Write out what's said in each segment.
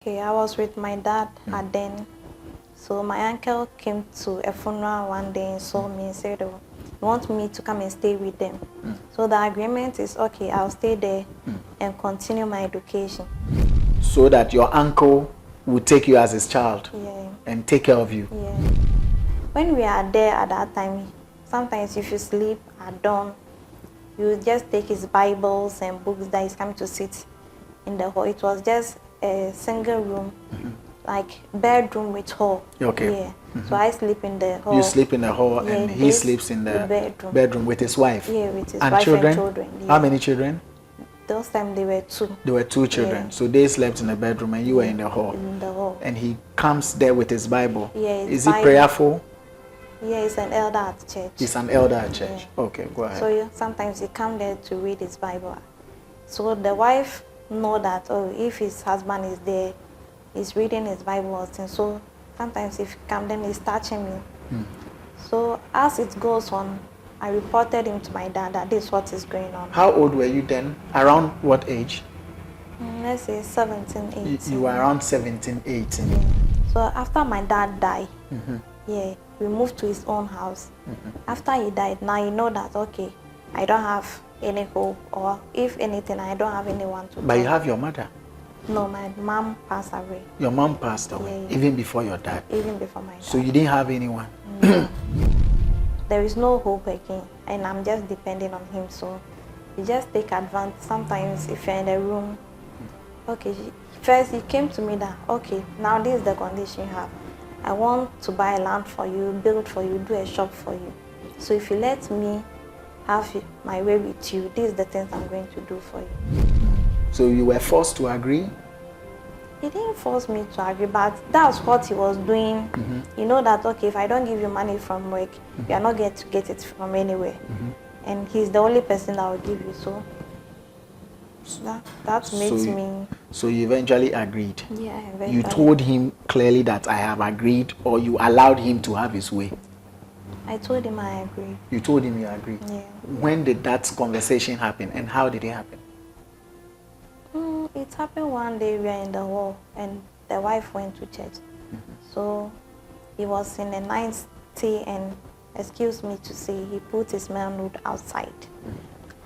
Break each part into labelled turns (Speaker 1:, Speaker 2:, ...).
Speaker 1: Okay, I was with my dad at then. So my uncle came to a funeral one day and saw me and said, oh, he wants me to come and stay with them. So the agreement is, okay, I'll stay there and continue my education.
Speaker 2: So that your uncle will take you as his child and take care of you.
Speaker 1: Yeah. When we are there at that time, sometimes if you sleep at dawn, you just take his Bibles and books that he's coming to sit in the hall. It was just a single room, like bedroom with hall.
Speaker 2: Okay.
Speaker 1: Yeah. So I sleep in the hall.
Speaker 2: You sleep in the hall,
Speaker 1: yeah,
Speaker 2: and he sleeps in the bedroom with his wife.
Speaker 1: Yeah, with his
Speaker 2: and
Speaker 1: wife
Speaker 2: children?
Speaker 1: and children. Yeah.
Speaker 2: How many children?
Speaker 1: Those times they were two.
Speaker 2: There were two children.
Speaker 1: Yeah.
Speaker 2: So they slept in the bedroom and you were in the hall.
Speaker 1: In the hall.
Speaker 2: And he comes there with his Bible.
Speaker 1: Yeah.
Speaker 2: Is he prayerful?
Speaker 1: Yeah, he's an elder at church.
Speaker 2: He's an elder at church. Yeah. Okay, go ahead.
Speaker 1: So sometimes he come there to read his Bible. So the wife know that, oh, if his husband is there, he's reading his Bible. And so sometimes if he come, then he's touching me. So as it goes on, I reported him to my dad that this is what is going on.
Speaker 2: How old were you then? Around what age?
Speaker 1: Let's say 17, 18.
Speaker 2: You were around 17, 18.
Speaker 1: Yeah. So after my dad died, yeah, we moved to his own house. After he died, now you know that, okay, I don't have any hope, or if anything, I don't have anyone to
Speaker 2: But you have your mother?
Speaker 1: No, my mom passed away.
Speaker 2: Your mom passed away,
Speaker 1: yeah.
Speaker 2: Even before your dad?
Speaker 1: Even before my dad.
Speaker 2: So you didn't have anyone?
Speaker 1: No. There is no hope again, and I'm just depending on him, so you just take advantage. Sometimes if you're in the room, okay, first he came to me that, okay, now this is the condition you have. I want to buy land for you, build for you, do a shop for you. So if you let me have my way with you, these are the things I'm going to do for you.
Speaker 2: So you were forced to agree?
Speaker 1: He didn't force me to agree, but that's what he was doing. You know that, okay, if I don't give you money from work, you are not going to get it from anywhere. And he's the only person that will give you, so that makes me...
Speaker 2: So you eventually agreed?
Speaker 1: Yeah, eventually.
Speaker 2: You told him clearly that I have agreed, or you allowed him to have his way?
Speaker 1: I told him I agreed.
Speaker 2: You told him you agreed?
Speaker 1: Yeah.
Speaker 2: When did that conversation happen, and how did it happen?
Speaker 1: It happened one day. We were in the hall, and the wife went to church. So he was in the 90, and excuse me to say, he put his manhood outside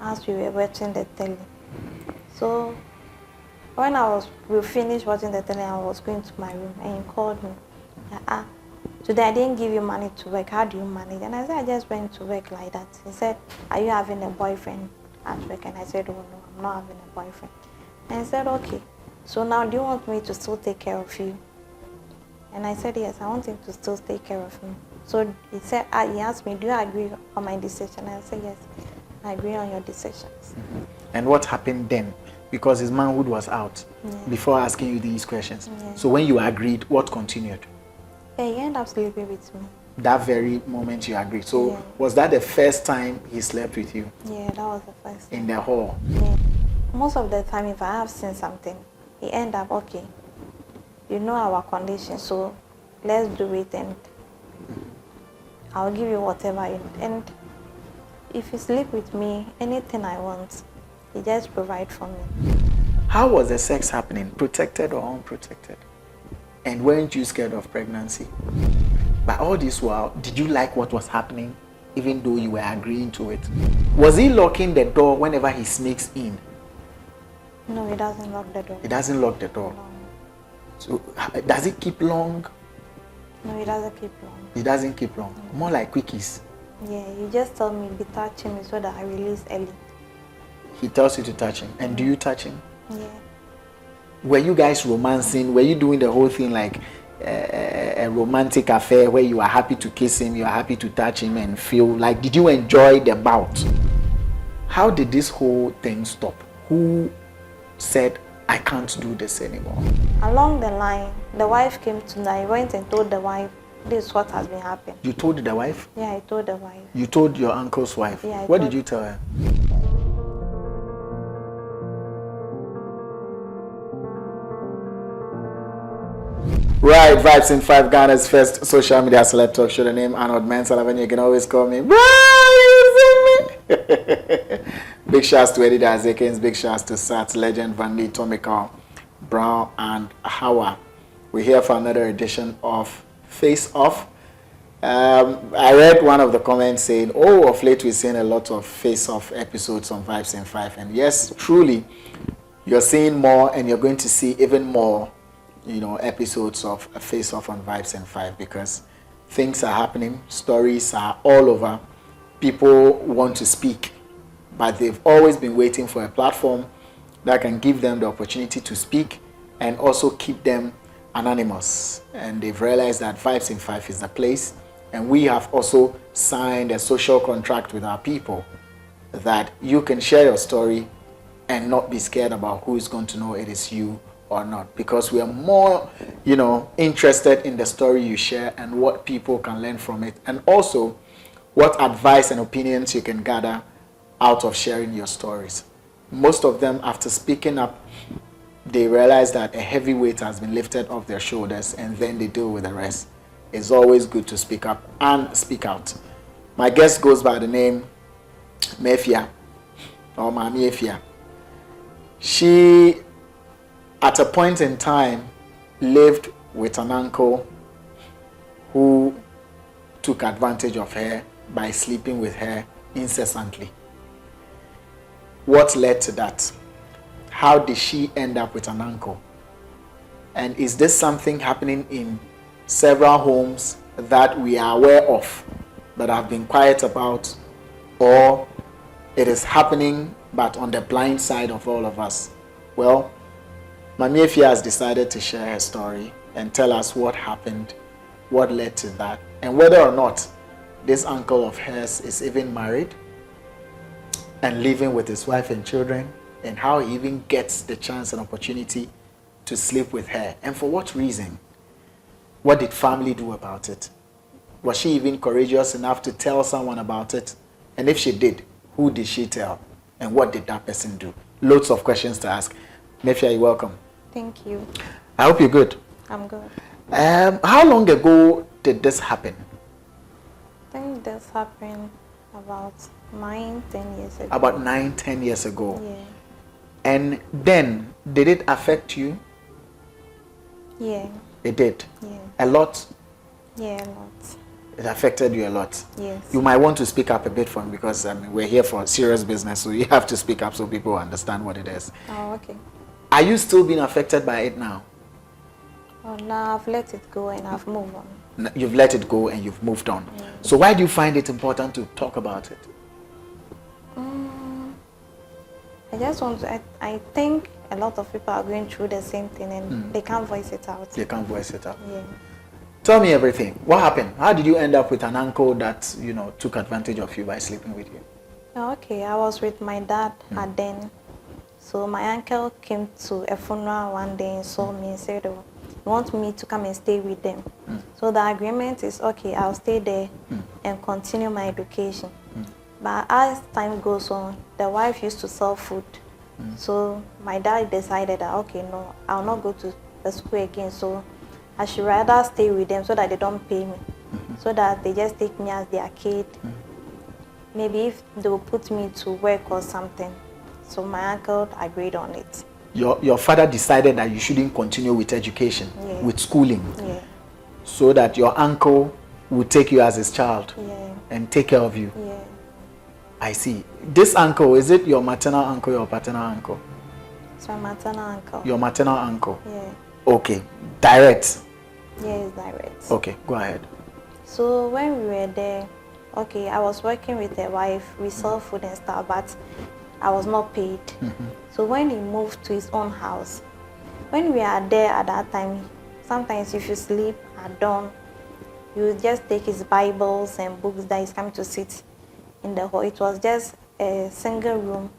Speaker 1: as we were watching the telly. So when we finished watching the telly, I was going to my room, and he called me. Today I didn't give you money to work. How do you manage? And I said, I just went to work like that. He said, are you having a boyfriend at work? And I said, oh no, I'm not having a boyfriend. And he said, okay, so now do you want me to still take care of you? And I said, yes, I want him to still take care of me. So he said, he asked me, do you agree on my decision? And I said, yes, I agree on your decisions.
Speaker 2: And what happened then? Because his manhood was out before asking you these questions. So when you agreed, what continued?
Speaker 1: Yeah, he ended up sleeping with me.
Speaker 2: That very moment you agreed. So was that the first time he slept with you?
Speaker 1: Yeah, that was the first time.
Speaker 2: In the hall?
Speaker 1: Yeah. Most of the time, if I have seen something, he end up, okay, you know our condition, so let's do it, and I'll give you whatever you need. And if you sleep with me, anything I want, he just provide for me.
Speaker 2: How was the sex happening? Protected or unprotected? And weren't you scared of pregnancy? But all this while, did you like what was happening, even though you were agreeing to it? Was he locking the door whenever he sneaks in?
Speaker 1: No, he doesn't lock the door.
Speaker 2: He doesn't lock the door?
Speaker 1: No.
Speaker 2: So does it keep long?
Speaker 1: No, he doesn't keep long.
Speaker 2: He doesn't keep long? No. More like quickies?
Speaker 1: Yeah, you just tell me, be touching me so that I release early.
Speaker 2: He tells you to touch him. And do you touch him?
Speaker 1: Yeah.
Speaker 2: Were you guys romancing? Were you doing the whole thing like a romantic affair where you are happy to kiss him, you are happy to touch him and feel like, did you enjoy the bout? How did this whole thing stop? Who said, I can't do this anymore?
Speaker 1: Along the line, the wife came to me. I went and told the wife, this is what has been happening.
Speaker 2: You told the wife?
Speaker 1: Yeah, I told the wife.
Speaker 2: You told your uncle's wife?
Speaker 1: Yeah,
Speaker 2: what did you tell her? Right, Vibes in 5, Ghana's first social media celeb talk show. The name Arnold, man, Elavanyo. You can always call me, bro, you see me? Big shouts to Eddie Azekins, big shouts to Sat, Legend, Van Lee, Tommy Carl, Brown and Hawa. We're here for another edition of Face Off. I read one of the comments saying, oh, of late we're seeing a lot of Face Off episodes on Vibes in 5. And yes, truly, you're seeing more, and you're going to see even more, episodes of Face Off on Vibes in 5, because things are happening, stories are all over. People want to speak, but they've always been waiting for a platform that can give them the opportunity to speak and also keep them anonymous. And they've realized that Vibes in 5 is the place. And we have also signed a social contract with our people that you can share your story and not be scared about who is going to know it is you or not. Because we are more, interested in the story you share and what people can learn from it. And also what advice and opinions you can gather out of sharing your stories. Most of them, after speaking up, they realize that a heavy weight has been lifted off their shoulders, and then they deal with the rest. It's always good to speak up and speak out. My guest goes by the name Maa Afia, or Maa Afia. She, at a point in time, lived with an uncle who took advantage of her by sleeping with her incessantly. What led to that? How did she end up with an uncle? And is this something happening in several homes that we are aware of but have been quiet about, or it is happening but on the blind side of all of us? Well, Maa Afia has decided to share her story and tell us what happened, what led to that, and whether or not this uncle of hers is even married and living with his wife and children, and how he even gets the chance and opportunity to sleep with her, and for what reason. What did family do about it? Was she even courageous enough to tell someone about it? And if she did, who did she tell? And what did that person do? Loads of questions to ask. Maa Afia, you're welcome.
Speaker 1: Thank you.
Speaker 2: I hope you're good.
Speaker 1: I'm good.
Speaker 2: How long ago did this happen?
Speaker 1: I think this happened about 9-10 years ago.
Speaker 2: About 9-10 years ago.
Speaker 1: Yeah.
Speaker 2: And then, did it affect you?
Speaker 1: Yeah.
Speaker 2: It did?
Speaker 1: Yeah.
Speaker 2: A lot?
Speaker 1: Yeah, a lot.
Speaker 2: It affected you a lot?
Speaker 1: Yes.
Speaker 2: You might want to speak up a bit for me, because we're here for serious business, so you have to speak up so people understand what it is.
Speaker 1: Oh, okay.
Speaker 2: Are you still being affected by it now?
Speaker 1: Oh, now I've let it go and I've moved on.
Speaker 2: You've let it go and you've moved on.
Speaker 1: Yeah.
Speaker 2: So why do you find it important to talk about it?
Speaker 1: I just want to, I think a lot of people are going through the same thing and they can't voice it out.
Speaker 2: They can't voice it out.
Speaker 1: Yeah.
Speaker 2: Tell me everything. What happened? How did you end up with an uncle that, took advantage of you by sleeping with you?
Speaker 1: Oh, okay, I was with my dad at then. So my uncle came to a funeral one day and saw me and said, oh, he wants me to come and stay with them. So the agreement is, okay, I'll stay there and continue my education. But as time goes on, the wife used to sell food. So my dad decided that, okay, no, I'll not go to the school again. So I should rather stay with them so that they don't pay me. So that they just take me as their kid. Maybe if they will put me to work or something. So my uncle agreed on it.
Speaker 2: Your father decided that you shouldn't continue with education, with schooling.
Speaker 1: Yeah.
Speaker 2: So that your uncle would take you as his child and take care of you.
Speaker 1: Yeah.
Speaker 2: I see. This uncle, is it your maternal uncle or your paternal uncle?
Speaker 1: It's my maternal uncle.
Speaker 2: Your maternal uncle?
Speaker 1: Yeah.
Speaker 2: Okay. Direct?
Speaker 1: Yeah, it's direct.
Speaker 2: Okay, go ahead.
Speaker 1: So when we were there, okay, I was working with the wife. We sold food and stuff, but I was not paid. So when he moved to his own house, when we are there at that time, sometimes if you sleep at dawn, you just take his Bibles and books that he's coming to sit in the hall. It was just a single room,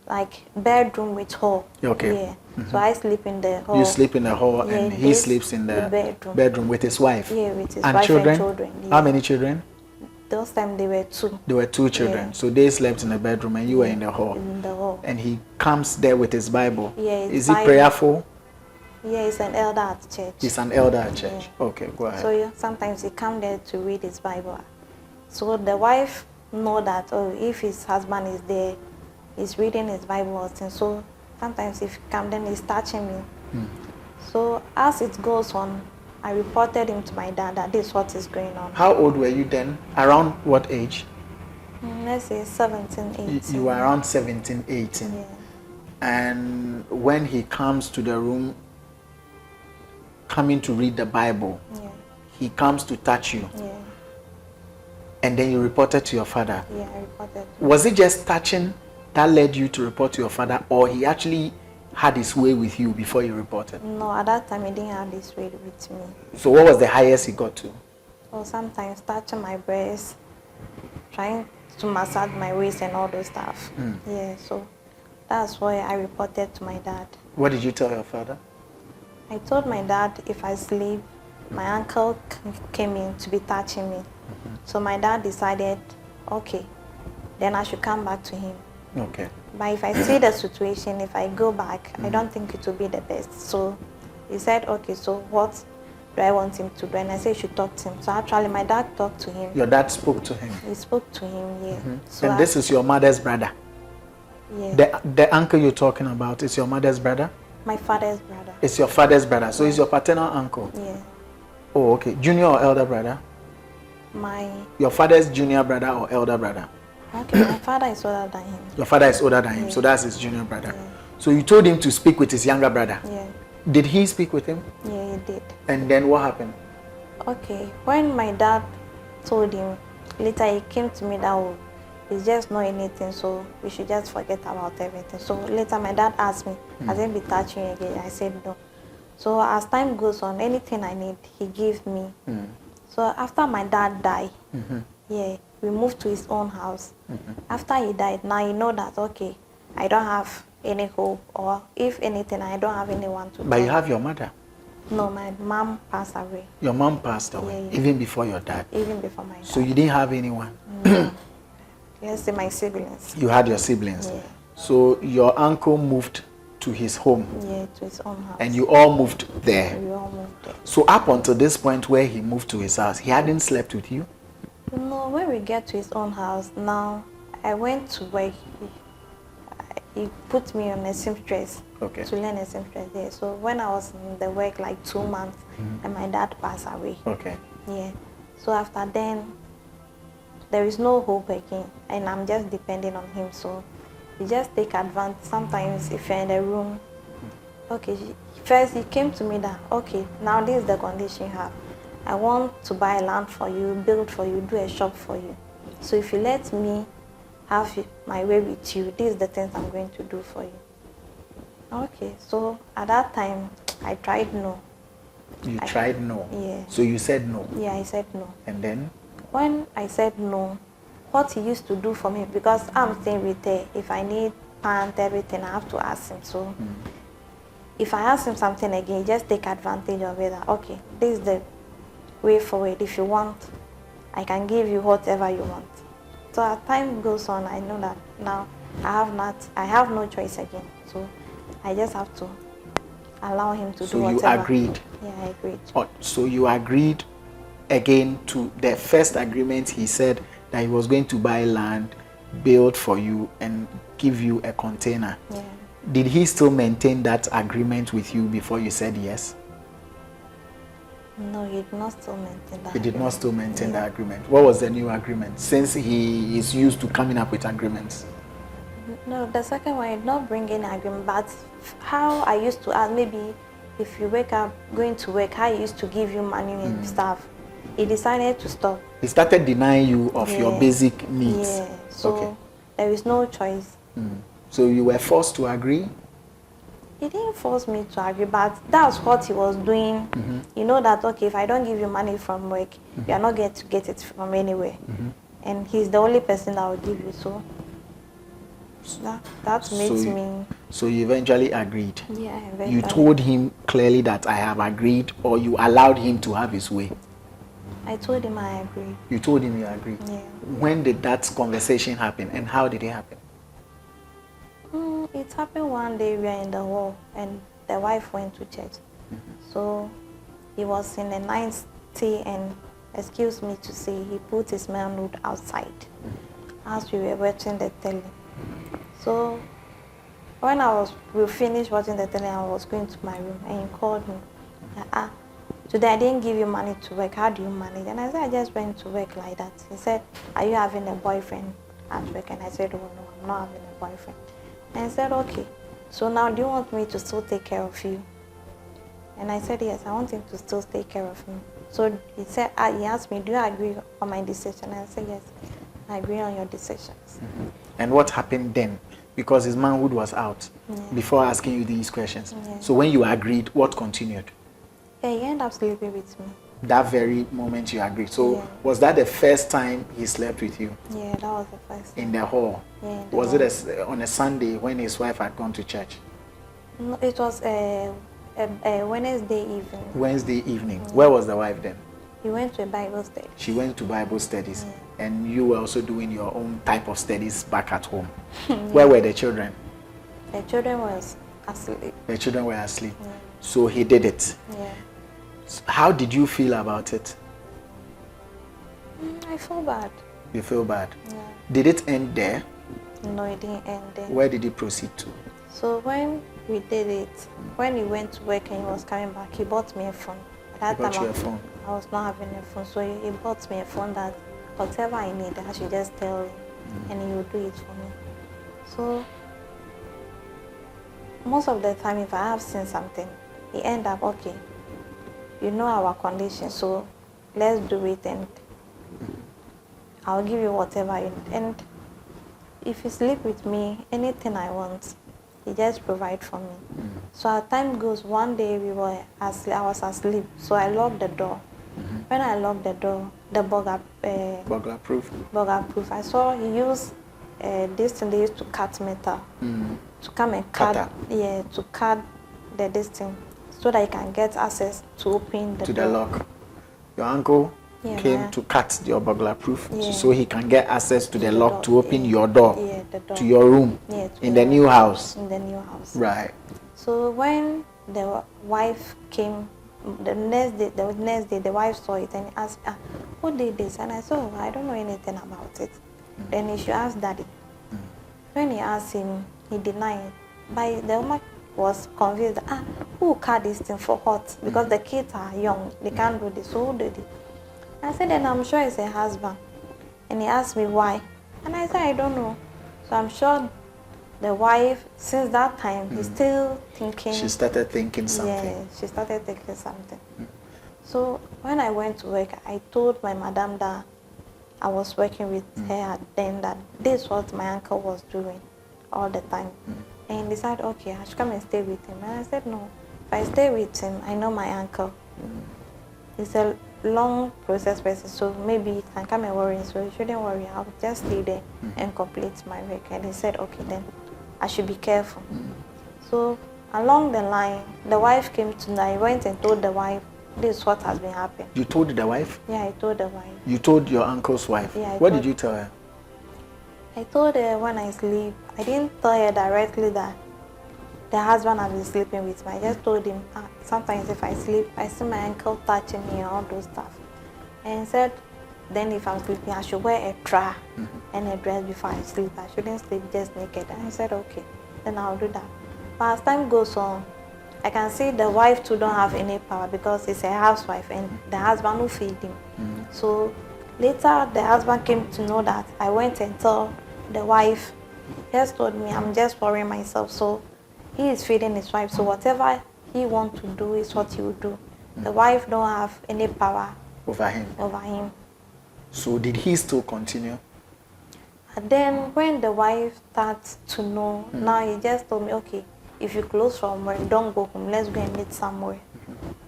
Speaker 1: like bedroom with hall.
Speaker 2: Okay.
Speaker 1: Yeah. So I sleep in the hall.
Speaker 2: You sleep in the hall,
Speaker 1: Yeah,
Speaker 2: and he sleeps in the bedroom with his wife.
Speaker 1: Yeah, with his
Speaker 2: and
Speaker 1: wife
Speaker 2: children?
Speaker 1: and children. Yeah.
Speaker 2: How many children?
Speaker 1: Those time they were 2.
Speaker 2: There were 2 children.
Speaker 1: Yeah.
Speaker 2: So they slept in the bedroom and you were in the hall.
Speaker 1: In the hall.
Speaker 2: And he comes there with his Bible.
Speaker 1: Yeah, his
Speaker 2: Is he
Speaker 1: Bible.
Speaker 2: prayerful?
Speaker 1: Yeah, he's an elder at church.
Speaker 2: He's an elder at church. Okay, go ahead.
Speaker 1: So yeah, sometimes he come there to read his Bible. So the wife know that, oh, if his husband is there, he's reading his Bible. And so sometimes if he come, then he's touching me. So as it goes on, I reported him to my dad that this is what is going on.
Speaker 2: How old were you then? Around what age?
Speaker 1: Let's say 17, 18.
Speaker 2: You were around 17, 18.
Speaker 1: Yeah.
Speaker 2: And when he comes to the room, coming to read the Bible,
Speaker 1: Yeah.
Speaker 2: he comes to touch you.
Speaker 1: Yeah.
Speaker 2: And then you reported to your father.
Speaker 1: Yeah, I reported.
Speaker 2: Was it just touching that led you to report to your father, or he actually had his way with you before you reported?
Speaker 1: No, at that time he didn't have this way with me.
Speaker 2: So what was the highest he got to?
Speaker 1: Or sometimes touching my breast, trying to massage my waist and all those stuff. Yeah, so that's why I reported to my dad.
Speaker 2: What did you tell your father?
Speaker 1: I told my dad if I sleep, my uncle came in to be touching me. So my dad decided, okay, then I should come back to him.
Speaker 2: Okay.
Speaker 1: But if I see the situation, if I go back, I don't think it will be the best. So he said, okay, so what do I want him to do? And I said, you should talk to him. So actually, my dad talked to him.
Speaker 2: Your dad spoke to him?
Speaker 1: He spoke to him, yeah. So
Speaker 2: And this is your mother's brother?
Speaker 1: Yeah.
Speaker 2: The uncle you're talking about is your mother's brother?
Speaker 1: My father's brother.
Speaker 2: It's your father's brother. So he's your paternal uncle?
Speaker 1: Yeah.
Speaker 2: Oh, okay. Junior or elder brother? Your father's junior brother or elder brother?
Speaker 1: Okay, my father is older than him.
Speaker 2: Your father is older than him, so that's his junior brother. So you told him to speak with his younger brother?
Speaker 1: Yeah.
Speaker 2: Did he speak with him?
Speaker 1: Yeah, he did.
Speaker 2: And then what happened?
Speaker 1: Okay, when my dad told him, later he came to me that, oh, it's just not anything, so we should just forget about everything. So later my dad asked me, has he been touching you again? I said no. So as time goes on, anything I need, he gives me. So after my dad died, yeah, we moved to his own house. After he died, now you know that, okay, I don't have any hope, or if anything, I don't have anyone to
Speaker 2: But
Speaker 1: talk.
Speaker 2: you have your mother?
Speaker 1: No, my mom passed away.
Speaker 2: Your mom passed away,
Speaker 1: Yeah.
Speaker 2: even before your dad?
Speaker 1: Even before my dad.
Speaker 2: So you didn't have anyone?
Speaker 1: No. Yes, my siblings.
Speaker 2: You had your siblings?
Speaker 1: Yeah.
Speaker 2: So your uncle moved to his home?
Speaker 1: Yeah, to his own house.
Speaker 2: And you all moved there?
Speaker 1: We all moved there.
Speaker 2: So up until this point where he moved to his house, he hadn't slept with you?
Speaker 1: No, when we get to his own house, now I went to work. He put me on a seamstress to learn a seamstress there. So when I was in the work like 2 months, and my dad passed away.
Speaker 2: Okay.
Speaker 1: Yeah. So after then, there is no hope again, and I'm just depending on him. So you just take advantage. Sometimes if you're in the room, okay, first he came to me that, okay, now this is the condition you have. I want to buy land for you, build for you, do a shop for you. So if you let me have my way with you, these are the things I'm going to do for you. Okay, so at that time, I tried no.
Speaker 2: You tried no?
Speaker 1: Yeah.
Speaker 2: So you said no?
Speaker 1: Yeah, I said no.
Speaker 2: And then?
Speaker 1: When I said no, what he used to do for me, because I'm staying with her, if I need pant, everything, I have to ask him. So if I ask him something again, he just take advantage of it. That, okay, this is the way forward. If you want, I can give you whatever you want. So as time goes on, I know that now I have no choice again. So I just have to allow him to do whatever.
Speaker 2: So you agreed?
Speaker 1: Yeah, I agreed.
Speaker 2: Oh, so you agreed again to the first agreement. He said that he was going to buy land, build for you, and give you a container.
Speaker 1: Yeah.
Speaker 2: Did he still maintain that agreement with you before you said yes?
Speaker 1: No, he did not still maintain that.
Speaker 2: He did not still maintain that agreement. What was the new agreement? Since he is used to coming up with agreements.
Speaker 1: No, the second one did not bring any agreement, but how I used to ask, maybe if you wake up going to work, how he used to give you money and stuff, he decided to stop.
Speaker 2: He started denying you of your basic needs.
Speaker 1: Yeah, so there is no choice.
Speaker 2: So you were forced to agree?
Speaker 1: He didn't force me to agree, but that's what he was doing. You know that, okay, if I don't give you money from work, you are not going to get it from anywhere. And he's the only person that will give you, so that makes me...
Speaker 2: So you eventually agreed?
Speaker 1: Yeah, eventually.
Speaker 2: You told him clearly that I have agreed, or you allowed him to have his way?
Speaker 1: I told him I agreed.
Speaker 2: You told him you agreed?
Speaker 1: Yeah.
Speaker 2: When did that conversation happen, and how did it happen?
Speaker 1: It happened one day. We were in the hall, and the wife went to church. So he was in the ninth tea, and excuse me to say, he put his manhood outside as we were watching the telly. So we finished watching the telly, I was going to my room, and he called me. Today I didn't give you money to work. How do you manage? And I said, I just went to work like that. He said, are you having a boyfriend at work? And I said, oh no, I'm not having a boyfriend. And he said, okay. So now do you want me to still take care of you? And I said, yes, I want him to still take care of me. So he said, he asked me, do you agree on my decision? And I said, yes, I agree on your decisions.
Speaker 2: And what happened then? Because his manhood was out before asking you these questions. So when you agreed, what continued?
Speaker 1: Yeah, he ended up sleeping with me.
Speaker 2: That very moment you agreed. So was that the first time he slept with you?
Speaker 1: Yeah, that was the first time.
Speaker 2: In the hall?
Speaker 1: Yeah, in the
Speaker 2: was
Speaker 1: hall.
Speaker 2: it on a Sunday when his wife had gone to church?
Speaker 1: No, it was a Wednesday evening.
Speaker 2: Wednesday evening. Where was the wife then?
Speaker 1: He went to a Bible study.
Speaker 2: She went to Bible studies. And you were also doing your own type of studies back at home. Where were the children?
Speaker 1: The children was asleep.
Speaker 2: The children were asleep. So he did it.
Speaker 1: Yeah.
Speaker 2: How did you feel about it?
Speaker 1: I feel bad.
Speaker 2: You feel bad?
Speaker 1: Yeah.
Speaker 2: Did it end there?
Speaker 1: No, it didn't end there.
Speaker 2: Where did he proceed to?
Speaker 1: So when we did it, when he went to work and he was coming back, he bought me a phone. At
Speaker 2: He
Speaker 1: that
Speaker 2: bought
Speaker 1: time,
Speaker 2: you a phone?
Speaker 1: I was not having a phone, so he bought me a phone that whatever I need, I should just tell him, and he would do it for me. So most of the time, if I have seen something, he end up, okay, you know our condition, so let's do it, and I'll give you whatever you need. And if you sleep with me, anything I want, he just provide for me. So as time goes, one day I was asleep, so I locked the door. When I locked the door, the
Speaker 2: burglar proof.
Speaker 1: I saw he used this thing they used to cut metal to come and cut, to cut this thing so that he can get access to open the door.
Speaker 2: The lock. Your uncle came to cut your burglar proof so he can get access to the lock to open your door,
Speaker 1: the door
Speaker 2: to your room in the new house.
Speaker 1: In the new house.
Speaker 2: Right.
Speaker 1: So when the wife came, the next day, the wife saw it and asked, who did this? And I said, oh, I don't know anything about it. Then he should ask daddy. When he asked him, he denied. But the woman was convinced, who cut this thing for what? Because the kids are young, they can't do this, so who did it? I said, then I'm sure it's her husband. And he asked me why. And I said, I don't know. So I'm sure the wife, since that time, he's still thinking.
Speaker 2: She started thinking something.
Speaker 1: Yeah, she started thinking something. So when I went to work, I told my madam that I was working with her then, that this is what my uncle was doing all the time. And he decided, okay, I should come and stay with him. And I said, no, if I stay with him, I know my uncle. It's a long process, so maybe he can come and worry, so you shouldn't worry, I'll just stay there and complete my work. And he said, okay, then I should be careful. So along the line, the wife came to me. I went and told the wife, this is what has been happening.
Speaker 2: You told the wife?
Speaker 1: Yeah, I told the wife.
Speaker 2: You told your uncle's wife?
Speaker 1: Yeah.
Speaker 2: What did you tell her?
Speaker 1: I told her when I sleep. I didn't tell her directly that the husband has been sleeping with me. I just told him, sometimes if I sleep, I see my uncle touching me and all those stuff. And he said, then if I'm sleeping, I should wear a bra and a dress before I sleep. I shouldn't sleep just naked. And I said, okay, then I'll do that. But as time goes on, I can see the wife too don't have any power because it's a housewife and the husband will feed him. So later, the husband came to know that I went and told the wife, just told me, I'm just worrying myself. So he is feeding his wife, so whatever he wants to do is what he will do. The wife don't have any power
Speaker 2: over him. So did he still continue?
Speaker 1: And then when the wife starts to know, now he just told me, okay, if you close from work, don't go home, let's go and meet somewhere.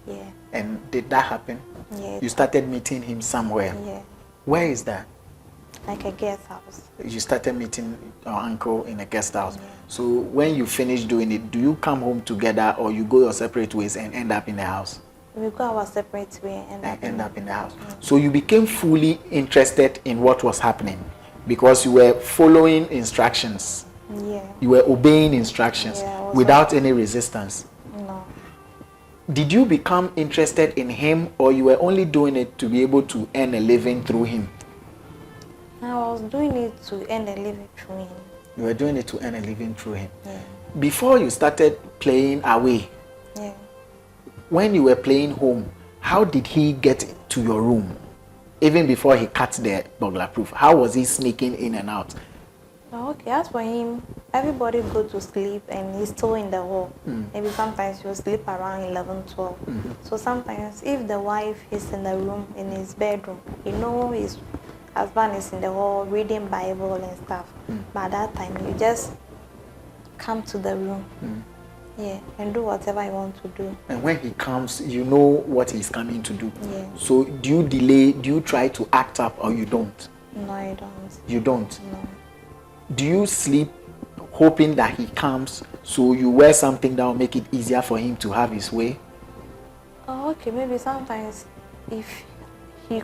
Speaker 1: Yeah.
Speaker 2: And did that happen?
Speaker 1: Yeah.
Speaker 2: You started meeting him somewhere?
Speaker 1: Yeah.
Speaker 2: Where is that?
Speaker 1: Like a guest house.
Speaker 2: You started meeting your uncle in a guest house. Yeah. So when you finish doing it, do you come home together or you go your separate ways and end up in the house?
Speaker 1: We go our separate way and
Speaker 2: end up in the house. Yeah. So you became fully interested in what was happening because you were following instructions.
Speaker 1: Yeah.
Speaker 2: You were obeying instructions without any resistance.
Speaker 1: No.
Speaker 2: Did you become interested in him or you were only doing it to be able to earn a living through him?
Speaker 1: I was doing it to earn a living through him.
Speaker 2: You were doing it to earn a living through him.
Speaker 1: Yeah.
Speaker 2: Before you started playing away,
Speaker 1: Yeah.
Speaker 2: when you were playing home, how did he get to your room? Even before he cut the burglar proof, how was he sneaking in and out?
Speaker 1: Okay, as for him, everybody go to sleep and he's still in the hall. Maybe sometimes he'll sleep around 11, 12. So sometimes if the wife is in the room, in his bedroom, his husband is in the hall reading Bible and stuff. But at that time, you just come to the room, and do whatever you want to do.
Speaker 2: And when he comes, you know what he's coming to do.
Speaker 1: Yeah.
Speaker 2: So do you delay, do you try to act up or you don't?
Speaker 1: No, I don't.
Speaker 2: You don't?
Speaker 1: No.
Speaker 2: Do you sleep hoping that he comes, so you wear something that will make it easier for him to have his way?
Speaker 1: Oh, okay, maybe sometimes if he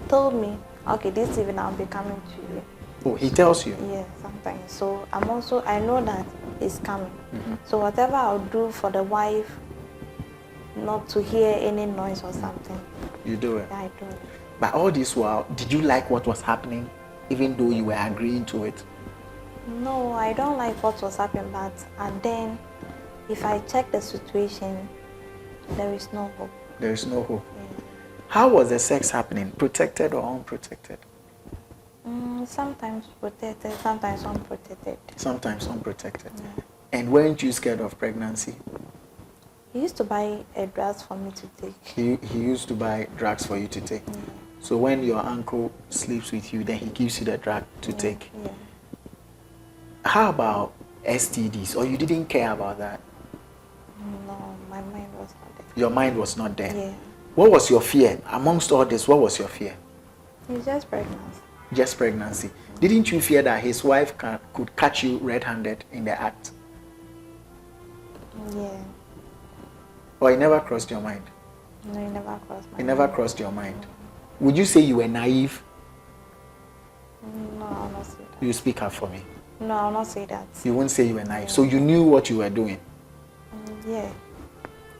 Speaker 1: told me, okay, this evening I'll be coming to you.
Speaker 2: Oh, he tells you?
Speaker 1: Yeah, sometimes. So I know that he's coming. So whatever I'll do for the wife not to hear any noise or something.
Speaker 2: You do it?
Speaker 1: Yeah, I do it.
Speaker 2: But all this while, did you like what was happening, even though you were agreeing to it?
Speaker 1: No, I don't like what was happening, but and then if I check the situation, there is no hope.
Speaker 2: There is no hope.
Speaker 1: Yeah.
Speaker 2: How was the sex happening? Protected or unprotected?
Speaker 1: Sometimes protected, sometimes unprotected.
Speaker 2: Sometimes unprotected.
Speaker 1: Yeah.
Speaker 2: And weren't you scared of pregnancy?
Speaker 1: He used to buy a dress for me to take.
Speaker 2: He used to buy drugs for you to take.
Speaker 1: Yeah.
Speaker 2: So when your uncle sleeps with you, then he gives you the drug to take.
Speaker 1: Yeah.
Speaker 2: How about STDs? Or you didn't care about that?
Speaker 1: No, my mind was not there.
Speaker 2: Your mind was not there?
Speaker 1: Yeah.
Speaker 2: What was your fear? Amongst all this, what was your fear?
Speaker 1: It's just pregnancy.
Speaker 2: Just pregnancy. Didn't you fear that his wife could catch you red-handed in the act?
Speaker 1: Yeah.
Speaker 2: Or it never crossed your mind?
Speaker 1: No, it never crossed my
Speaker 2: It
Speaker 1: mind.
Speaker 2: never crossed your mind. Would you say you were naive?
Speaker 1: No, I'll not say that.
Speaker 2: You speak up for me.
Speaker 1: No, I'll not say that.
Speaker 2: You won't say you were naive.
Speaker 1: Yeah.
Speaker 2: So you knew what you were doing.
Speaker 1: Yeah.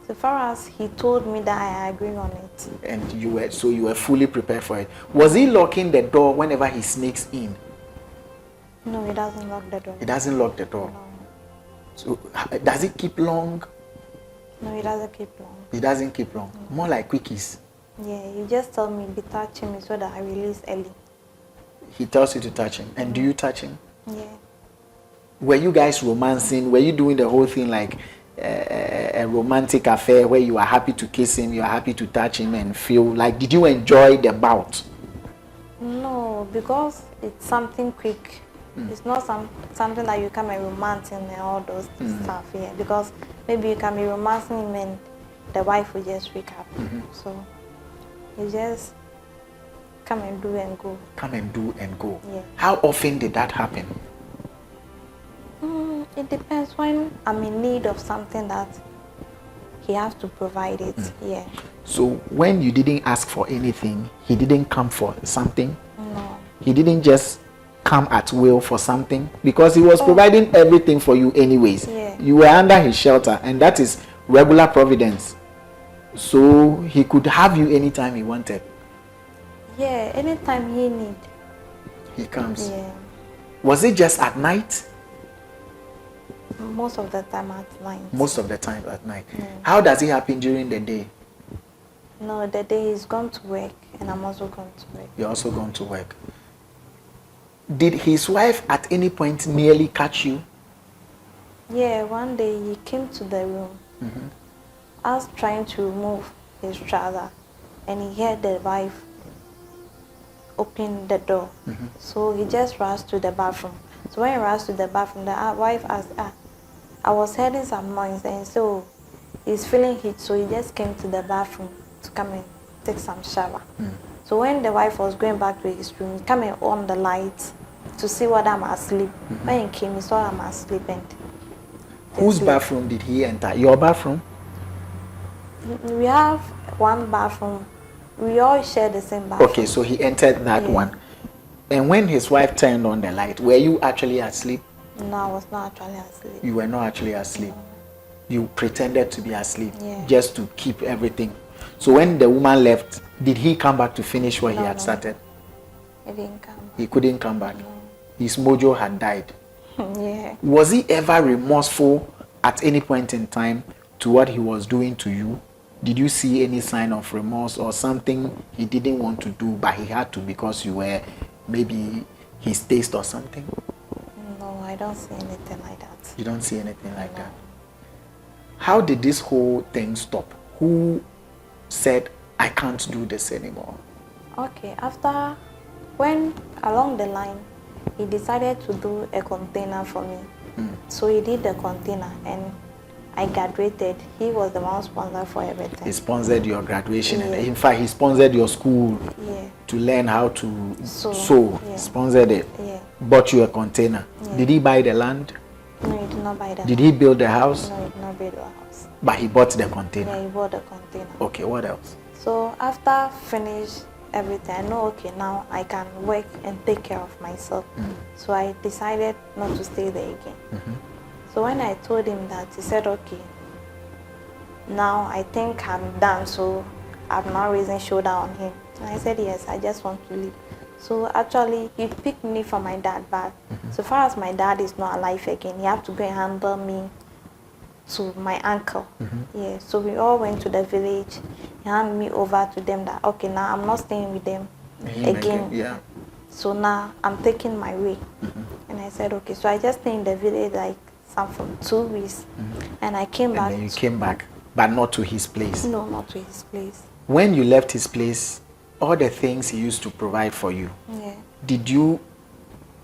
Speaker 1: So far as he told me that, I agree on it.
Speaker 2: And you were fully prepared for it. Was he locking the door whenever he sneaks in?
Speaker 1: No, he doesn't lock the door.
Speaker 2: He doesn't lock the door.
Speaker 1: No.
Speaker 2: So does it keep long?
Speaker 1: No, he doesn't keep long.
Speaker 2: He doesn't keep long. More like quickies.
Speaker 1: Yeah, he just tell me, be touching me so that I release early.
Speaker 2: He tells you to touch him. And do you touch him?
Speaker 1: Yeah.
Speaker 2: Were you guys romancing? Were you doing the whole thing like a romantic affair where you are happy to kiss him, you are happy to touch him and feel like, did you enjoy the bout?
Speaker 1: No, because it's something quick. It's not something that you can be romancing and all those stuff, yeah. Because maybe you can be romancing him and the wife will just wake up. So you just come and do and go.
Speaker 2: Come and do and go.
Speaker 1: Yeah.
Speaker 2: How often did that happen?
Speaker 1: It depends. When I'm in need of something that he has to provide it, yeah.
Speaker 2: So when you didn't ask for anything, he didn't come for something?
Speaker 1: No.
Speaker 2: He didn't just come at will for something? Because he was providing everything for you anyways.
Speaker 1: Yeah.
Speaker 2: You were under his shelter, and that is regular providence. So he could have you anytime he wanted.
Speaker 1: Yeah, anytime he need.
Speaker 2: He comes.
Speaker 1: Yeah.
Speaker 2: Was it just at night?
Speaker 1: Most of the time at night.
Speaker 2: Most of the time at night. How does it happen during the day?
Speaker 1: No, the day he's gone to work and I'm also going to work.
Speaker 2: You're also going to work. Did his wife at any point nearly catch you?
Speaker 1: Yeah, one day he came to the room. I was trying to remove his trouser and he heard the wife open the door. So he just rushed to the bathroom. So when he rushed to the bathroom, the wife asked, I was hearing some noise and so he's feeling heat, so he just came to the bathroom to come and take some shower. So when the wife was going back to his room, he came and on the light to see whether I'm asleep. When he came, he saw I'm asleep and
Speaker 2: Whose bathroom did he enter? Your bathroom?
Speaker 1: we have one bathroom. We all share the same bathroom.
Speaker 2: Okay, so he entered that one. And when his wife turned on the light, were you actually asleep?
Speaker 1: No, I was not actually asleep.
Speaker 2: You were not actually asleep. You pretended to be asleep just to keep everything. So when the woman left, did he come back to finish what he had started?
Speaker 1: He didn't come back.
Speaker 2: He couldn't come back. His mojo had died.
Speaker 1: Yeah.
Speaker 2: Was he ever remorseful at any point in time to what he was doing to you? Did you see any sign of remorse or something he didn't want to do but he had to because you were maybe his taste or something?
Speaker 1: No, I don't see anything like that.
Speaker 2: You don't see anything like
Speaker 1: No.
Speaker 2: that? How did this whole thing stop? Who said, I can't do this anymore?
Speaker 1: Okay, after, when along the line, he decided to do a container for me. So he did the container and I graduated. He was the one sponsor for everything.
Speaker 2: He sponsored your graduation. And
Speaker 1: Yeah.
Speaker 2: in fact, he sponsored your school
Speaker 1: Yeah.
Speaker 2: to learn how to
Speaker 1: Sew.
Speaker 2: He
Speaker 1: Yeah.
Speaker 2: sponsored it.
Speaker 1: Yeah.
Speaker 2: Bought you a container.
Speaker 1: Yeah.
Speaker 2: Did he buy the land?
Speaker 1: No, he did not buy that.
Speaker 2: Did he build the house?
Speaker 1: No, he did not build the house.
Speaker 2: But he bought the container.
Speaker 1: Yeah, he bought the container.
Speaker 2: Okay, what else?
Speaker 1: So after finish everything, I know, okay, now I can work and take care of myself. So I decided not to stay there again. So when I told him that, he said, okay, now I think I'm done, so I'm not raising shoulder on him. And I said, yes, I just want to leave. So actually, he picked me for my dad, but so far as my dad is not alive again, he had to go and handle me to my uncle. Yeah, so we all went to the village. He handed me over to them that, okay, now I'm not staying with them again.
Speaker 2: Yeah.
Speaker 1: So now I'm taking my way. And I said, okay. So I just stayed in the village like some for 2 weeks. And I came back.
Speaker 2: And then you came back, but not to his place.
Speaker 1: No, not to his place.
Speaker 2: When you left his place, all the things he used to provide for you,
Speaker 1: Yeah.
Speaker 2: did you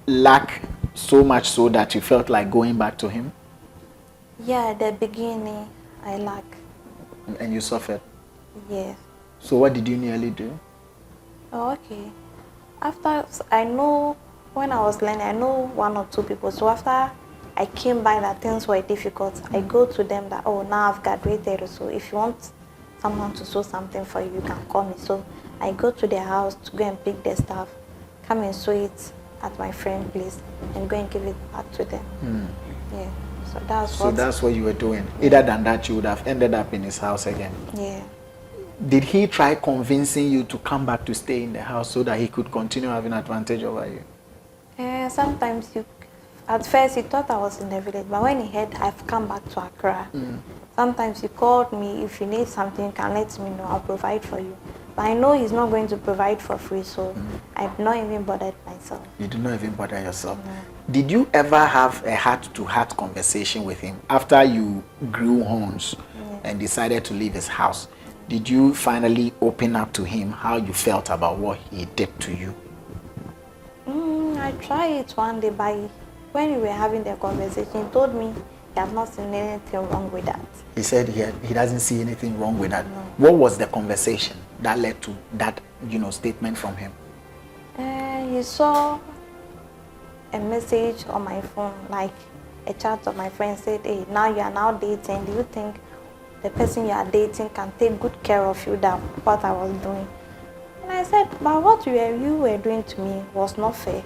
Speaker 2: lack so much so that you felt like going back to him?
Speaker 1: Yeah, at the beginning, I lack.
Speaker 2: And you suffered?
Speaker 1: Yes.
Speaker 2: So what did you nearly do?
Speaker 1: Oh, okay. After, I know, when I was learning, I know 1 or 2 people. So after I came by that things were difficult, I go to them that, oh, now I've graduated. So if you want someone to sew something for you, you can call me. So I go to their house to go and pick their stuff, come and sew it at my friend's place, and go and give it back to them. Yeah. So
Speaker 2: that's what you were doing. Other than that, you would have ended up in his house again.
Speaker 1: Yeah.
Speaker 2: Did he try convincing you to come back to stay in the house so that he could continue having advantage over you?
Speaker 1: Sometimes at first he thought I was in the village, but when he heard I've come back to Accra, sometimes he called me, if you need something, you can let me know, I'll provide for you. But I know he's not going to provide for free, so I've not even bothered myself.
Speaker 2: You did not even bother yourself.
Speaker 1: No.
Speaker 2: Did you ever have a heart-to-heart conversation with him after you grew horns and decided to leave his house? Did you finally open up to him how you felt about what he did to you?
Speaker 1: I tried it one day, but when we were having the conversation, he told me he has not seen anything wrong with that.
Speaker 2: He said he doesn't see anything wrong with that.
Speaker 1: No.
Speaker 2: What was the conversation that led to that, statement from him?
Speaker 1: He saw a message on my phone, like a chat of my friend said, hey, now you are now dating. Do you think the person you are dating can take good care of you than what I was doing? And I said, but what you were doing to me was not fair.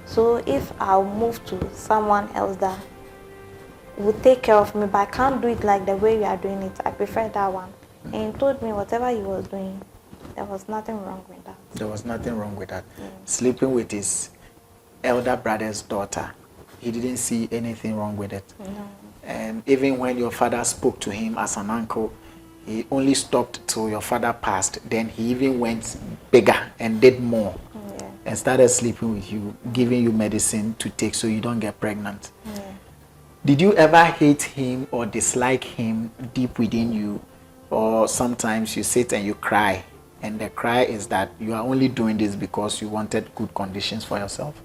Speaker 1: So if I'll move to someone else that would take care of me, but I can't do it like the way you are doing it, I prefer that one. And he told me whatever he was doing, there was nothing wrong with that.
Speaker 2: There was nothing wrong with that. Sleeping with his elder brother's daughter, he didn't see anything wrong with it.
Speaker 1: No.
Speaker 2: And even when your father spoke to him as an uncle, he only stopped till your father passed. Then he even went bigger and did more.
Speaker 1: Yeah.
Speaker 2: And started sleeping with you, giving you medicine to take so you don't get pregnant.
Speaker 1: Yeah.
Speaker 2: Did you ever hate him or dislike him deep within you? Or sometimes you sit and you cry, and the cry is that you are only doing this because you wanted good conditions for yourself?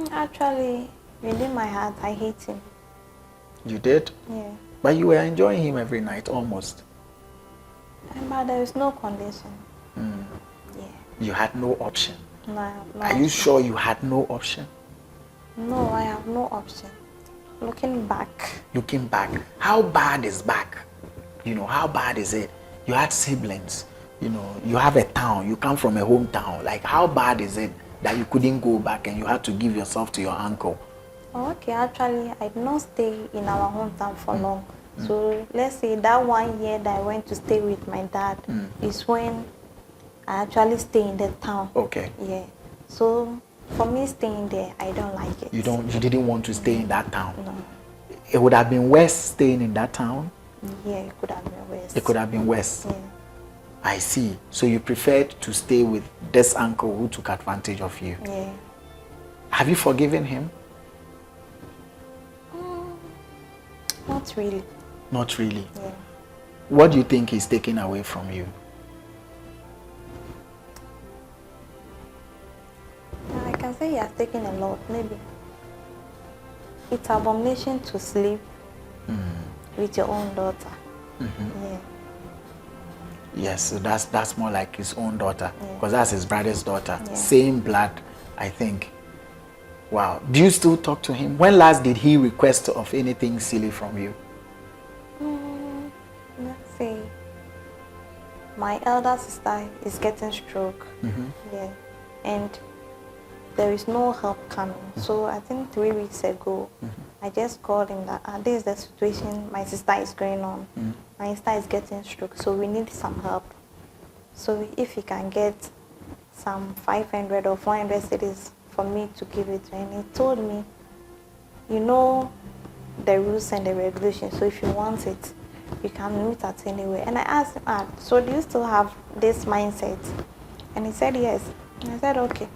Speaker 1: Actually, within my heart, I hate him.
Speaker 2: You did?
Speaker 1: Yeah.
Speaker 2: But you were enjoying him every night, almost.
Speaker 1: But there is no condition. Yeah.
Speaker 2: You had no option.
Speaker 1: No, I have no
Speaker 2: Are you
Speaker 1: option.
Speaker 2: sure you had no option?
Speaker 1: No, I have no option. Looking back.
Speaker 2: Looking back, how bad is back? How bad is it? You had siblings, you have a town, you come from a hometown. Like, how bad is it that you couldn't go back and you had to give yourself to your uncle?
Speaker 1: Okay, actually, I did not stay in our hometown for long. So let's say that 1 year that I went to stay with my dad is when I actually stay in the town.
Speaker 2: Okay.
Speaker 1: Yeah. So for me staying there, I don't like it.
Speaker 2: You didn't want to stay in that town?
Speaker 1: No.
Speaker 2: It would have been worse staying in that town?
Speaker 1: Yeah, it could have been worse.
Speaker 2: It could have been worse.
Speaker 1: Yeah.
Speaker 2: I see. So you preferred to stay with this uncle who took advantage of you?
Speaker 1: Yeah.
Speaker 2: Have you forgiven him?
Speaker 1: Not really.
Speaker 2: Not really.
Speaker 1: Yeah.
Speaker 2: What do you think he's taking away from you?
Speaker 1: I can say he has taken a lot, maybe. It's abomination to sleep with your own daughter. Yeah.
Speaker 2: Yes, so that's more like his own daughter, because
Speaker 1: Yeah.
Speaker 2: that's his brother's daughter.
Speaker 1: Yeah.
Speaker 2: Same blood, I think. Wow. Do you still talk to him? When last did he request of anything silly from you?
Speaker 1: Let's see. My elder sister is getting stroke. Yeah. And there is no help coming. So I think 3 weeks ago, I just called him that this is the situation my sister is going on. My sister is getting stroke, so we need some help. So if he can get some 500 or 400 cedis for me to give it to him, he told me, you know the rules and the regulations, so if you want it, you can meet at anywhere. And I asked him, so do you still have this mindset? And he said yes. And I said okay.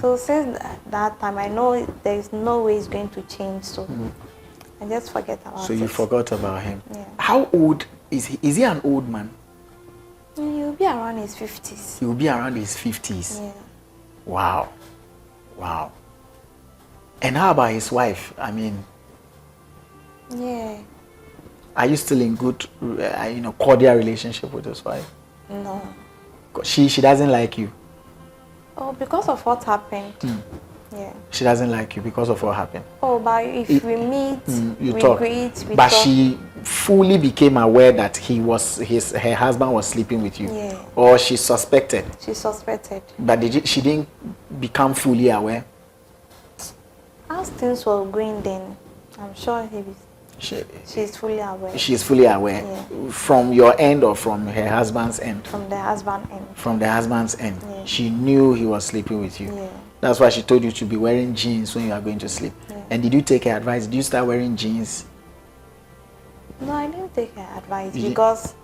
Speaker 1: So since that time, I know there is no way it's going to change, so I just forget about it.
Speaker 2: So you forgot about him.
Speaker 1: Yeah.
Speaker 2: How old is he? Is he an old man?
Speaker 1: He'll be around his 50s.
Speaker 2: He will be around his 50s.
Speaker 1: Yeah.
Speaker 2: Wow. Wow. And how about his wife? I mean,
Speaker 1: Yeah.
Speaker 2: are you still in good, cordial relationship with his wife?
Speaker 1: No.
Speaker 2: She doesn't like you.
Speaker 1: Oh, because of what happened. Yeah.
Speaker 2: She doesn't like you because of what happened.
Speaker 1: Oh, but if we meet,
Speaker 2: You
Speaker 1: we
Speaker 2: talk.
Speaker 1: greet, we
Speaker 2: But
Speaker 1: talk.
Speaker 2: she fully became aware that her husband was sleeping with you.
Speaker 1: Yeah.
Speaker 2: Or she suspected.
Speaker 1: She suspected.
Speaker 2: But she didn't become fully aware.
Speaker 1: As things were going then, I'm sure she's fully aware.
Speaker 2: She's fully aware.
Speaker 1: Yeah.
Speaker 2: From your end or from her husband's end?
Speaker 1: From the husband end.
Speaker 2: From the husband's end.
Speaker 1: Yeah.
Speaker 2: She knew he was sleeping with you.
Speaker 1: Yeah.
Speaker 2: That's why she told you to be wearing jeans when you are going to sleep.
Speaker 1: Yeah.
Speaker 2: And did you take her advice? Did you start wearing jeans?
Speaker 1: No, I didn't take her advice
Speaker 2: You
Speaker 1: because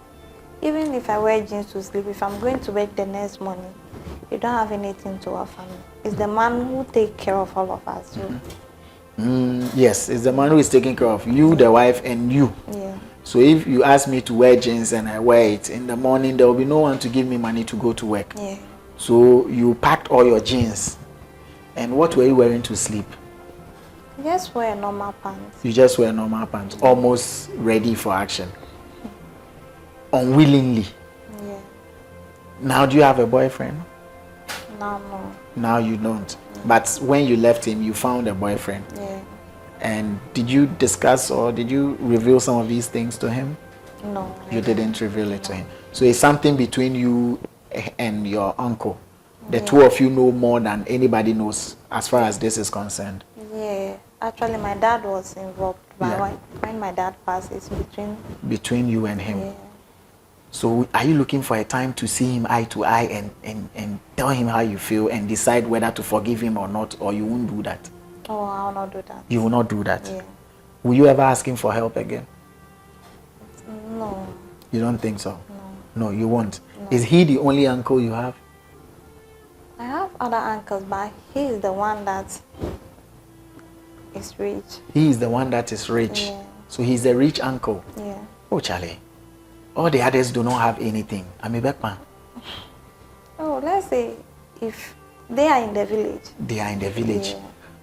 Speaker 1: even if I wear jeans to sleep, if I'm going to work the next morning, you don't have anything to offer me. It's the man who take care of all of us. So.
Speaker 2: Yes, it's the man who is taking care of you, the wife, and you.
Speaker 1: Yeah.
Speaker 2: So if you ask me to wear jeans and I wear it in the morning, there will be no one to give me money to go to work.
Speaker 1: Yeah.
Speaker 2: So you packed all your jeans. And what were you wearing to sleep?
Speaker 1: Just wear normal pants.
Speaker 2: You just wear normal pants, almost ready for action. Unwillingly.
Speaker 1: Yeah.
Speaker 2: Now do you have a boyfriend?
Speaker 1: No.
Speaker 2: Now you don't. But when you left him, you found a boyfriend.
Speaker 1: Yeah.
Speaker 2: And did you discuss or did you reveal some of these things to him?
Speaker 1: No.
Speaker 2: You didn't reveal it to him. So it's something between you and your uncle. The two of you know more than anybody knows as far as this is concerned.
Speaker 1: Yeah. Actually, my dad was involved. But
Speaker 2: Yeah.
Speaker 1: when my dad passed, it's
Speaker 2: Between you and him.
Speaker 1: Yeah.
Speaker 2: So are you looking for a time to see him eye to eye and tell him how you feel and decide whether to forgive him or not, or you won't do that?
Speaker 1: Oh, I will not do that.
Speaker 2: You will not do that?
Speaker 1: Yeah.
Speaker 2: Will you ever ask him for help again?
Speaker 1: No.
Speaker 2: You don't think so?
Speaker 1: No.
Speaker 2: No, you won't.
Speaker 1: No.
Speaker 2: Is he the only uncle you have?
Speaker 1: I have other uncles, but he is the one that is rich.
Speaker 2: He is the one that is rich.
Speaker 1: Yeah.
Speaker 2: So he's a rich uncle.
Speaker 1: Yeah.
Speaker 2: Oh, Charlie. All the others do not have anything. I'm a backman.
Speaker 1: Oh, let's say if they are in the village.
Speaker 2: They are in the village.
Speaker 1: Yeah.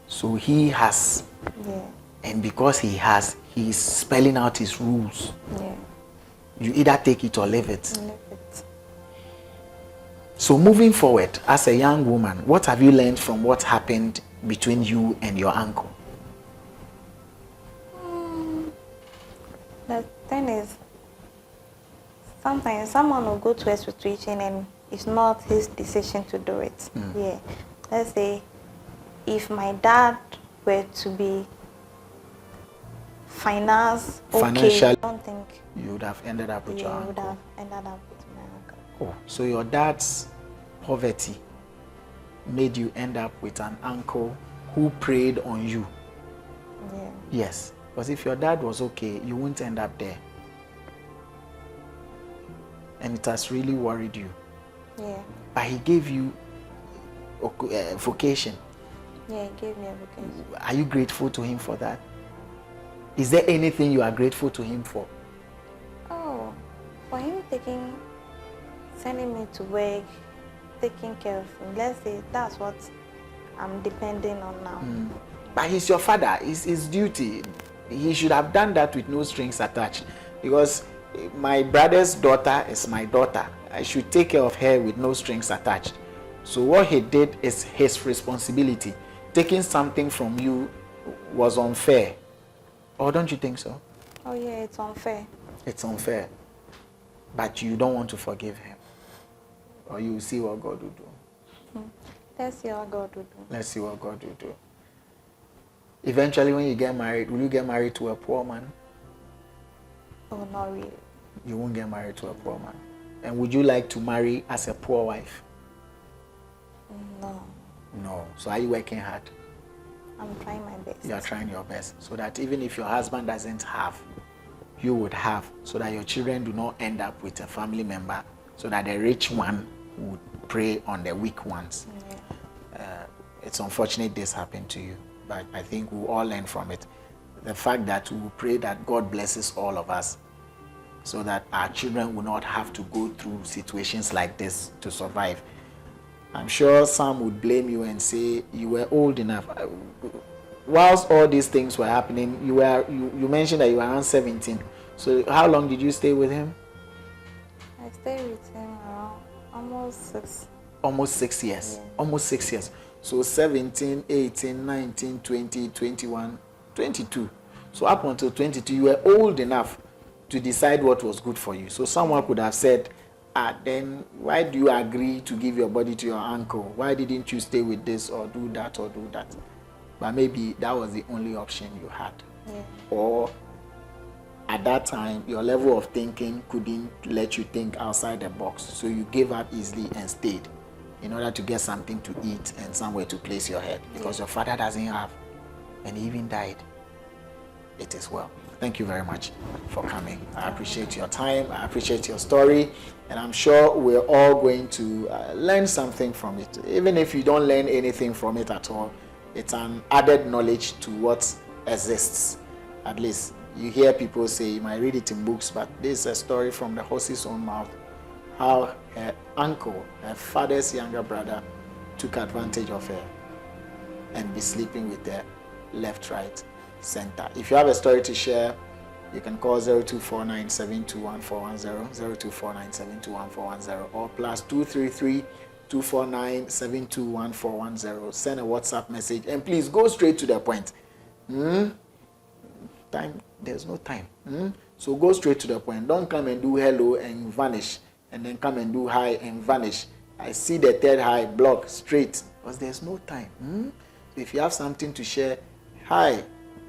Speaker 2: So he has,
Speaker 1: Yeah.
Speaker 2: and because he has, he's spelling out his rules.
Speaker 1: Yeah.
Speaker 2: You either take it or leave it.
Speaker 1: Leave it.
Speaker 2: So moving forward, as a young woman, what have you learned from what happened between you and your uncle?
Speaker 1: The thing is, sometimes someone will go to a situation and it's not his decision to do it. Yeah. Let's say if my dad were to be
Speaker 2: Financially,
Speaker 1: I don't think
Speaker 2: you would have ended up with your
Speaker 1: he would
Speaker 2: uncle.
Speaker 1: have ended up with my uncle.
Speaker 2: Oh, so your dad's poverty made you end up with an uncle who preyed on you.
Speaker 1: Yeah.
Speaker 2: Yes. Because if your dad was okay, you wouldn't end up there. And it has really worried you.
Speaker 1: Yeah.
Speaker 2: But he gave you vocation.
Speaker 1: Yeah, he gave me a vocation.
Speaker 2: Are you grateful to him for that? Is there anything you are grateful to him for?
Speaker 1: Oh, for him sending me to work, taking care of him. Let's say that's what I'm depending on now.
Speaker 2: But he's your father. It's his duty. He should have done that with no strings attached. Because my brother's daughter is my daughter. I should take care of her with no strings attached. So what he did is his responsibility. Taking something from you was unfair. Or don't you think so?
Speaker 1: Oh yeah, it's unfair.
Speaker 2: It's unfair. But you don't want to forgive him. Or you will see what God will do.
Speaker 1: Let's see what God will do.
Speaker 2: Let's see what God will do. Eventually, when you get married, will you get married to a poor man?
Speaker 1: Oh, not really.
Speaker 2: You won't get married to a poor man. And would you like to marry as a poor wife?
Speaker 1: No.
Speaker 2: No. So are you working hard?
Speaker 1: I'm trying my best.
Speaker 2: You are trying your best. So that even if your husband doesn't have, you would have. So that your children do not end up with a family member. So that the rich one would prey on the weak ones.
Speaker 1: Yeah.
Speaker 2: It's unfortunate this happened to you. But I think we'll all learn from it. The fact that we pray that God blesses all of us so that our children will not have to go through situations like this to survive. I'm sure some would blame you and say you were old enough. Whilst all these things were happening, you mentioned that you were around 17. So how long did you stay with him?
Speaker 1: I stayed with him around almost 6.
Speaker 2: Almost 6 years.
Speaker 1: Yeah.
Speaker 2: Almost 6 years. So 17, 18, 19, 20, 21, 22. So up until 22, you were old enough to decide what was good for you. So someone could have said, then why do you agree to give your body to your uncle? Why didn't you stay with this or do that or do that? But maybe that was the only option you had.
Speaker 1: Yeah.
Speaker 2: Or at that time, your level of thinking couldn't let you think outside the box. So you gave up easily and stayed in order to get something to eat and somewhere to place your head. Because your father doesn't have, and he even died. It is well. Thank you very much for coming. I appreciate your time. I appreciate your story. And I'm sure we're all going to learn something from it. Even if you don't learn anything from it at all, it's an added knowledge to what exists. At least you hear people say, you might read it in books, but this is a story from the horse's own mouth. How her uncle, her father's younger brother, took advantage of her and be sleeping with her left, right, center. If you have a story to share, you can call 0249-721-410, 0249-721-410, or +233-249-721-410. Send a WhatsApp message and please go straight to the point. Time, there's no time. So go straight to the point. Don't come and do hello and vanish, and then come and do hi and vanish. I see the third hi, block straight, because there's no time. If you have something to share, hi,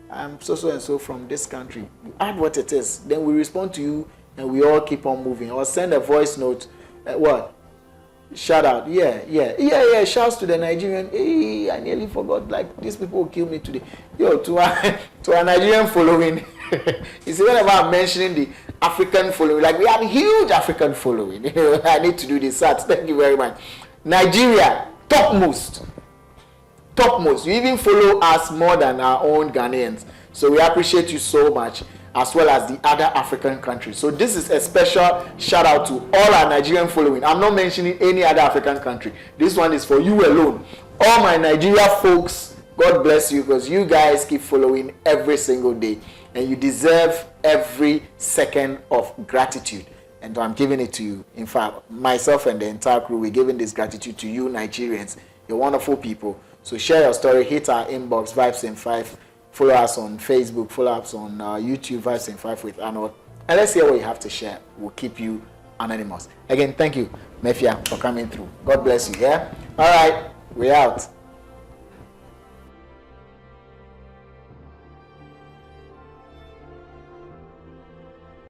Speaker 2: I'm so and so from this country. You add what it is, then we respond to you, and we all keep on moving. Or send a voice note. What? Shout out. Yeah. Shouts to the Nigerian. Hey, I nearly forgot. Like, these people will kill me today. Yo, to our Nigerian following. You see, whenever I'm mentioning the African following, like, we have a huge African following. I need to do this. Thank you very much. Nigeria, topmost. You even follow us more than our own Ghanaians. So we appreciate you so much, as well as the other African countries. So this is a special shout out to all our Nigerian following. I'm not mentioning any other African country. This one is for you alone. All my Nigeria folks, God bless you, because you guys keep following every single day. And you deserve every second of gratitude. And I'm giving it to you. In fact, myself and the entire crew, we're giving this gratitude to you Nigerians. You're wonderful people. So share your story, hit our inbox, Vibes in 5. Follow us on Facebook, follow us on YouTube, Vibes in 5 with Arnold. And let's hear what you have to share. We'll keep you anonymous. Again, thank you, Maa Afia, for coming through. God bless you, yeah? All right, we're out.